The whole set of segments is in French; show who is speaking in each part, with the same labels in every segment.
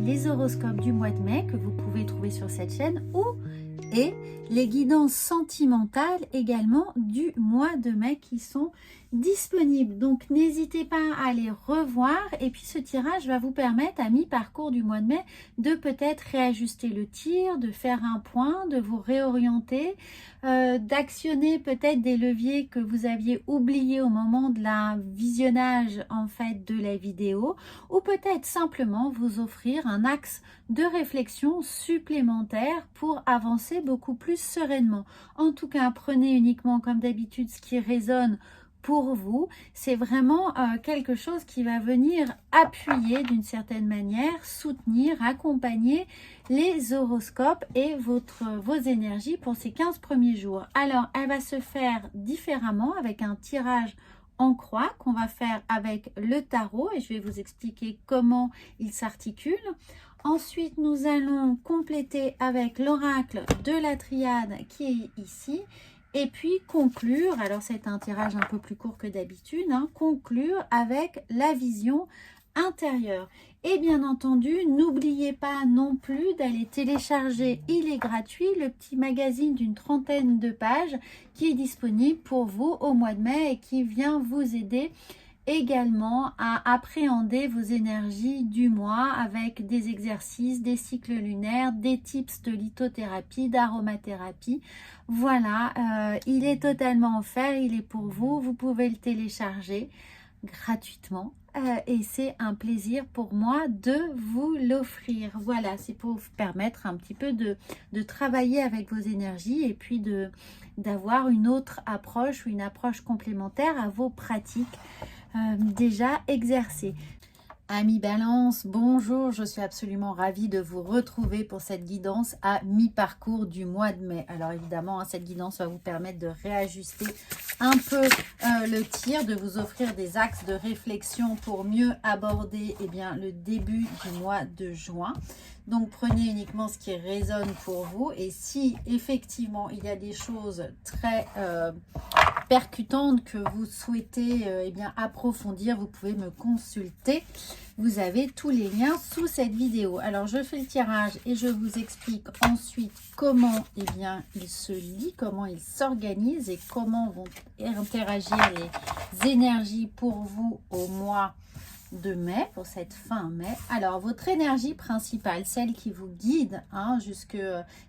Speaker 1: les horoscopes du mois de mai que vous pouvez trouver sur cette chaîne et les guidances sentimentales également du mois de mai qui sont disponibles. Donc n'hésitez pas à les revoir et puis ce tirage va vous permettre à mi-parcours du mois de mai de peut-être réajuster le tir, de faire un point, de vous réorienter, d'actionner peut-être des leviers que vous aviez oubliés au moment de la visionnage en fait de la vidéo, ou peut-être simplement vous offrir un axe de réflexion supplémentaire pour avancer beaucoup plus sereinement. En tout cas, prenez uniquement comme d'habitude ce qui résonne pour vous. C'est vraiment quelque chose qui va venir appuyer d'une certaine manière, soutenir, accompagner les horoscopes et vos énergies pour ces 15 premiers jours. Alors, elle va se faire différemment avec un tirage en croix qu'on va faire avec le tarot et je vais vous expliquer comment il s'articule. Ensuite, nous allons compléter avec l'oracle de la triade qui est ici. Et puis conclure, alors c'est un tirage un peu plus court que d'habitude, conclure avec la vision intérieure. Et bien entendu, n'oubliez pas non plus d'aller télécharger, il est gratuit, le petit magazine d'une 30aine de pages qui est disponible pour vous au mois de mai et qui vient vous aider également à appréhender vos énergies du mois avec des exercices, des cycles lunaires, des tips de lithothérapie, d'aromathérapie. Voilà, il est totalement offert, il est pour vous, vous pouvez le télécharger gratuitement et c'est un plaisir pour moi de vous l'offrir. Voilà, c'est pour vous permettre un petit peu de travailler avec vos énergies et puis d'avoir une autre approche ou une approche complémentaire à vos pratiques déjà exercées. Amis Balance, bonjour, je suis absolument ravie de vous retrouver pour cette guidance à mi-parcours du mois de mai. Alors évidemment, cette guidance va vous permettre de réajuster un peu le tir, de vous offrir des axes de réflexion pour mieux aborder le début du mois de juin. Donc prenez uniquement ce qui résonne pour vous et si effectivement il y a des choses très percutantes que vous souhaitez approfondir, vous pouvez me consulter. Vous avez tous les liens sous cette vidéo. Alors je fais le tirage et je vous explique ensuite comment il se lie, comment il s'organise et comment vont interagir les énergies pour vous au mois de mai, pour cette fin mai. Alors votre énergie principale, celle qui vous guide jusque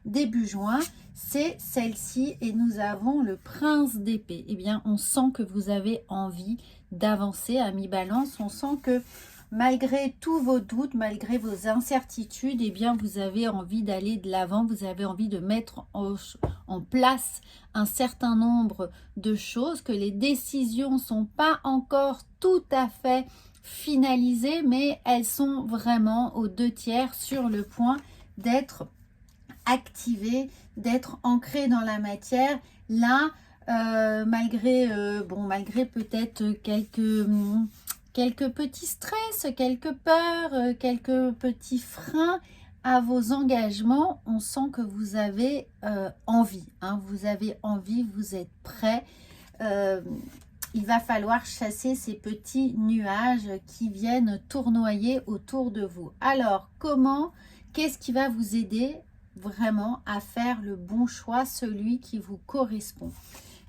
Speaker 1: début juin, c'est celle-ci et nous avons le prince d'épée. On sent que vous avez envie d'avancer, amis Balance. On sent que malgré tous vos doutes, malgré vos incertitudes, vous avez envie d'aller de l'avant, vous avez envie de mettre en place un certain nombre de choses, que les décisions ne sont pas encore tout à fait finalisées, mais elles sont vraiment aux 2/3 sur le point d'être activées, d'être ancrées dans la matière. Là, malgré peut-être quelques petits stress, quelques peurs, quelques petits freins à vos engagements, on sent que vous avez envie. Vous avez envie, vous êtes prêt. Il va falloir chasser ces petits nuages qui viennent tournoyer autour de vous. Alors, qu'est-ce qui va vous aider vraiment à faire le bon choix, celui qui vous correspond?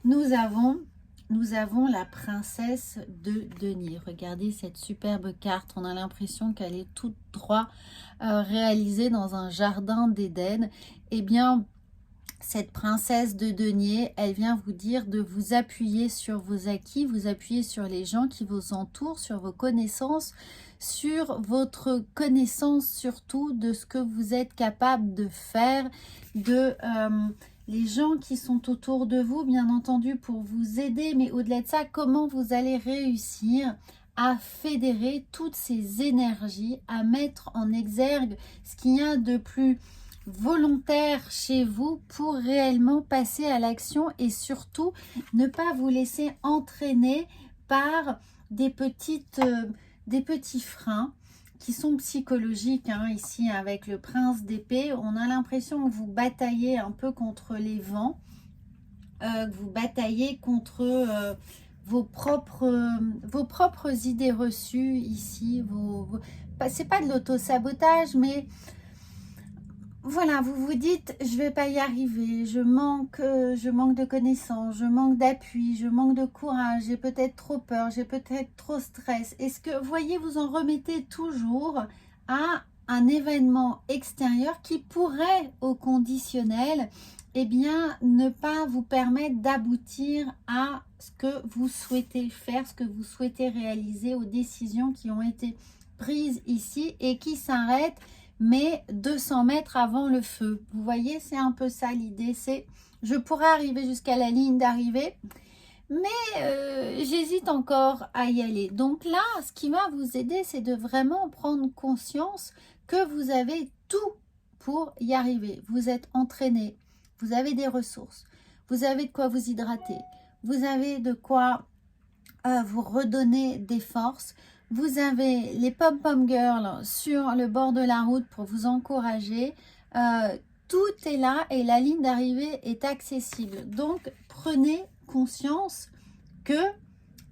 Speaker 1: Nous avons la princesse de denier. Regardez cette superbe carte. On a l'impression qu'elle est toute droit réalisée dans un jardin d'Éden. Cette princesse de denier, elle vient vous dire de vous appuyer sur vos acquis, vous appuyer sur les gens qui vous entourent, sur vos connaissances, sur votre connaissance surtout de ce que vous êtes capable de faire, les gens qui sont autour de vous, bien entendu, pour vous aider. Mais au-delà de ça, comment vous allez réussir à fédérer toutes ces énergies, à mettre en exergue ce qu'il y a de plus volontaire chez vous pour réellement passer à l'action et surtout ne pas vous laisser entraîner par des petits freins qui sont psychologiques. Ici avec le prince d'épée, on a l'impression que vous bataillez un peu contre les vents, que vous bataillez contre vos propres idées reçues ici, c'est pas de l'auto-sabotage, mais voilà, vous vous dites, je vais pas y arriver, je manque de connaissances, je manque d'appui, je manque de courage, j'ai peut-être trop peur, j'ai peut-être trop stress. Est-ce que, vous voyez, vous en remettez toujours à un événement extérieur qui pourrait, au conditionnel, eh bien, ne pas vous permettre d'aboutir à ce que vous souhaitez faire, ce que vous souhaitez réaliser, aux décisions qui ont été prises ici et qui s'arrêtent, mais 200 mètres avant le feu. Vous voyez, c'est un peu ça l'idée, c'est je pourrais arriver jusqu'à la ligne d'arrivée, mais j'hésite encore à y aller. Donc là, ce qui va vous aider, c'est de vraiment prendre conscience que vous avez tout pour y arriver. Vous êtes entraîné, vous avez des ressources, vous avez de quoi vous hydrater, vous avez de quoi vous redonner des forces. Vous avez les pom-pom girls sur le bord de la route pour vous encourager. Tout est là et la ligne d'arrivée est accessible. Donc, prenez conscience que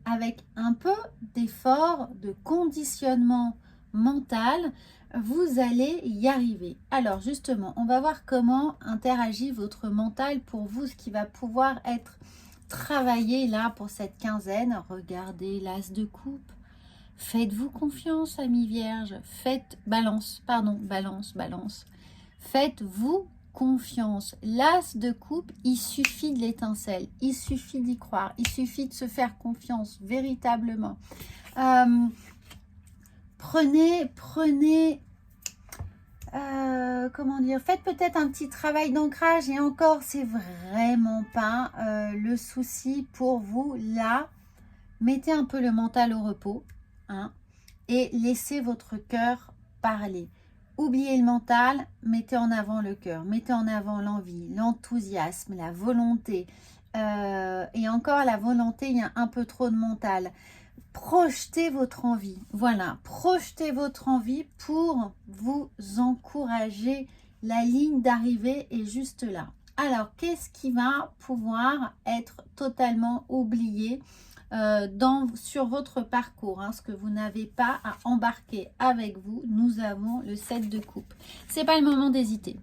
Speaker 1: avec un peu d'effort, de conditionnement mental, vous allez y arriver. Alors, justement, on va voir comment interagit votre mental pour vous, ce qui va pouvoir être travaillé là pour cette quinzaine. Regardez l'as de coupe. Faites-vous confiance, amis vierges. Balance. Faites-vous confiance. L'as de coupe, il suffit de l'étincelle. Il suffit d'y croire. Il suffit de se faire confiance, véritablement. Prenez comment dire, faites peut-être un petit travail d'ancrage. Et encore, c'est vraiment pas le souci pour vous. Là, mettez un peu le mental au repos. Hein, et laissez votre cœur parler. Oubliez le mental, mettez en avant le cœur, mettez en avant l'envie, l'enthousiasme, la volonté. Et encore, la volonté, il y a un peu trop de mental. Projetez votre envie. Voilà, projetez votre envie pour vous encourager. La ligne d'arrivée est juste là. Alors, qu'est-ce qui va pouvoir être totalement oublié sur votre parcours, hein, ce que vous n'avez pas à embarquer avec vous? Nous avons le 7 de coupe. C'est pas le moment d'hésiter.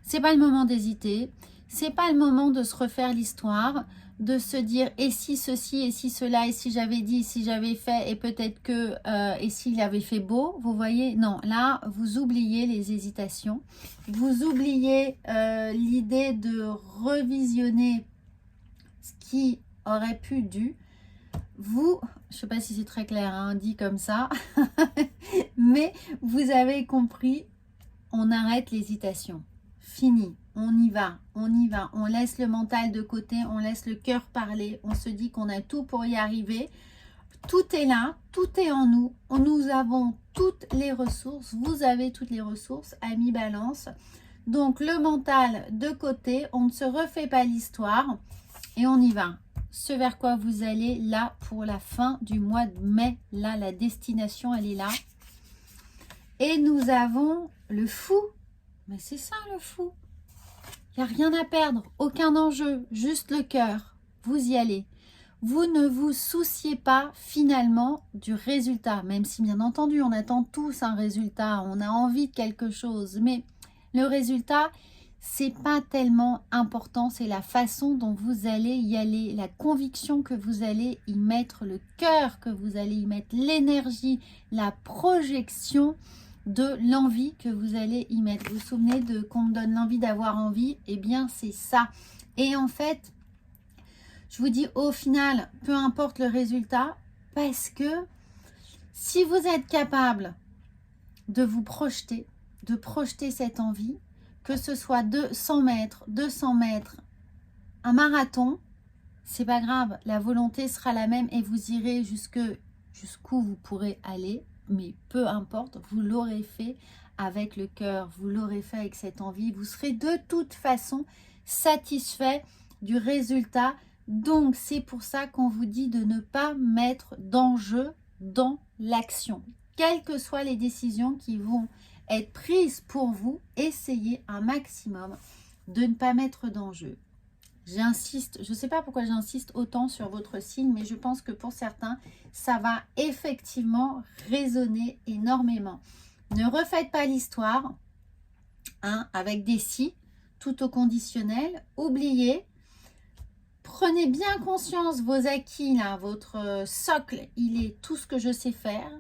Speaker 1: C'est pas le moment d'hésiter. C'est pas le moment de se refaire l'histoire, de se dire et si ceci, et si cela, et si j'avais dit, et si j'avais fait, et peut-être que, et s'il avait fait beau, vous voyez? Non, là, vous oubliez les hésitations. Vous oubliez l'idée de revisionner ce qui aurait pu dû. Vous, je ne sais pas si c'est très clair, hein, dit comme ça, mais vous avez compris, on arrête l'hésitation. Fini, on y va, on laisse le mental de côté, on laisse le cœur parler, on se dit qu'on a tout pour y arriver. Tout est là, tout est en nous, nous avons toutes les ressources, vous avez toutes les ressources, amis Balance. Donc le mental de côté, on ne se refait pas l'histoire et on y va. Ce vers quoi vous allez là pour la fin du mois de mai. Là, la destination, elle est là. Et nous avons le fou. Mais c'est ça le fou. Il n'y a rien à perdre, aucun enjeu, juste le cœur. Vous y allez. Vous ne vous souciez pas finalement du résultat. Même si bien entendu, on attend tous un résultat. On a envie de quelque chose. Mais le résultat, c'est pas tellement important, c'est la façon dont vous allez y aller, la conviction que vous allez y mettre, le cœur que vous allez y mettre, l'énergie, la projection de l'envie que vous allez y mettre. Vous vous souvenez de qu'on me donne l'envie d'avoir envie? Eh bien, c'est ça. Et en fait, je vous dis au final, peu importe le résultat, parce que si vous êtes capable de vous projeter, de projeter cette envie, que ce soit 100 mètres, 200 mètres, un marathon, c'est pas grave, la volonté sera la même et vous irez jusqu'où vous pourrez aller, mais peu importe, vous l'aurez fait avec le cœur, vous l'aurez fait avec cette envie, vous serez de toute façon satisfait du résultat. Donc c'est pour ça qu'on vous dit de ne pas mettre d'enjeu dans l'action. Quelles que soient les décisions qui vont être prises pour vous, essayez un maximum de ne pas mettre d'enjeu. J'insiste, je ne sais pas pourquoi j'insiste autant sur votre signe, mais je pense que pour certains, ça va effectivement résonner énormément. Ne refaites pas l'histoire hein, avec des si, tout au conditionnel. Oubliez, prenez bien conscience, vos acquis, là, votre socle, il est tout ce que je sais faire,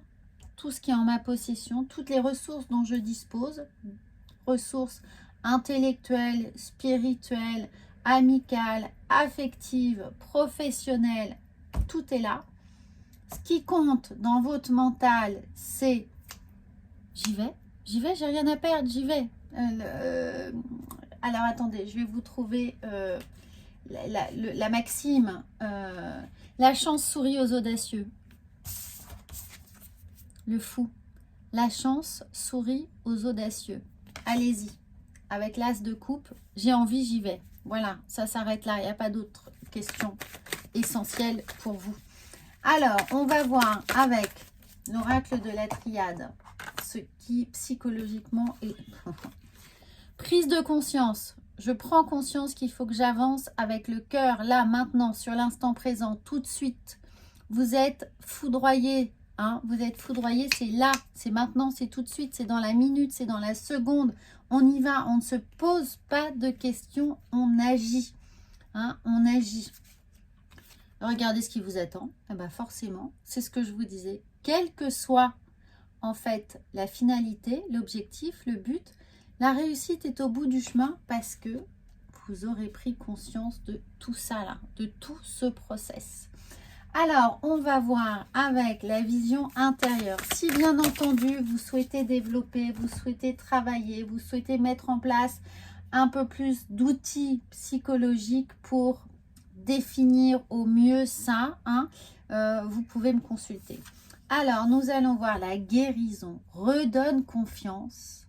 Speaker 1: tout ce qui est en ma possession, toutes les ressources dont je dispose, ressources intellectuelles, spirituelles, amicales, affectives, professionnelles, tout est là. Ce qui compte dans votre mental, c'est j'y vais, j'ai rien à perdre, j'y vais. Alors attendez, je vais vous trouver la maxime. La chance sourit aux audacieux. Le fou. La chance sourit aux audacieux. Allez-y. Avec l'as de coupe, j'ai envie, j'y vais. Voilà, ça s'arrête là. Il n'y a pas d'autres questions essentielles pour vous. Alors, on va voir avec l'oracle de la triade ce qui psychologiquement est... Prise de conscience. Je prends conscience qu'il faut que j'avance avec le cœur, là, maintenant, sur l'instant présent, tout de suite. Vous êtes foudroyé. Hein, vous êtes foudroyé, c'est là, c'est maintenant, c'est tout de suite, c'est dans la minute, c'est dans la seconde. On y va, on ne se pose pas de questions, on agit. Hein, on agit. Regardez ce qui vous attend. Eh ben forcément, c'est ce que je vous disais. Quelle que soit en fait la finalité, l'objectif, le but, la réussite est au bout du chemin parce que vous aurez pris conscience de tout ça là, de tout ce process. Alors, on va voir avec la vision intérieure. Si bien entendu, vous souhaitez développer, vous souhaitez travailler, vous souhaitez mettre en place un peu plus d'outils psychologiques pour définir au mieux ça, hein, vous pouvez me consulter. Alors, nous allons voir la guérison. Redonne confiance.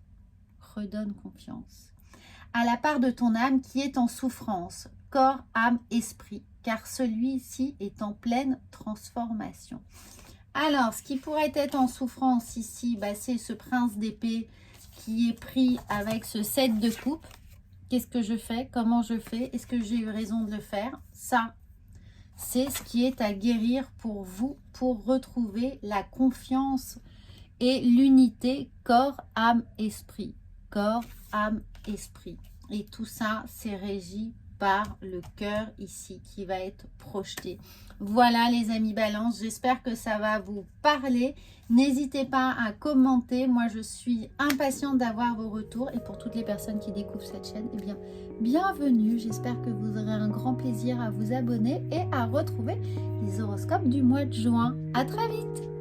Speaker 1: Redonne confiance à la part de ton âme qui est en souffrance, corps, âme, esprit, car celui-ci est en pleine transformation. Alors, ce qui pourrait être en souffrance ici, bah, c'est ce prince d'épée qui est pris avec ce 7 de coupe. Qu'est-ce que je fais? Comment je fais? Est-ce que j'ai eu raison de le faire? Ça, c'est ce qui est à guérir pour vous, pour retrouver la confiance et l'unité corps, âme, esprit. Corps, âme, esprit. Et tout ça, c'est régi par le cœur ici qui va être projeté. Voilà les amis Balance, j'espère que ça va vous parler. N'hésitez pas à commenter. Moi, je suis impatiente d'avoir vos retours. Et pour toutes les personnes qui découvrent cette chaîne, eh bien, bienvenue. J'espère que vous aurez un grand plaisir à vous abonner et à retrouver les horoscopes du mois de juin. À très vite!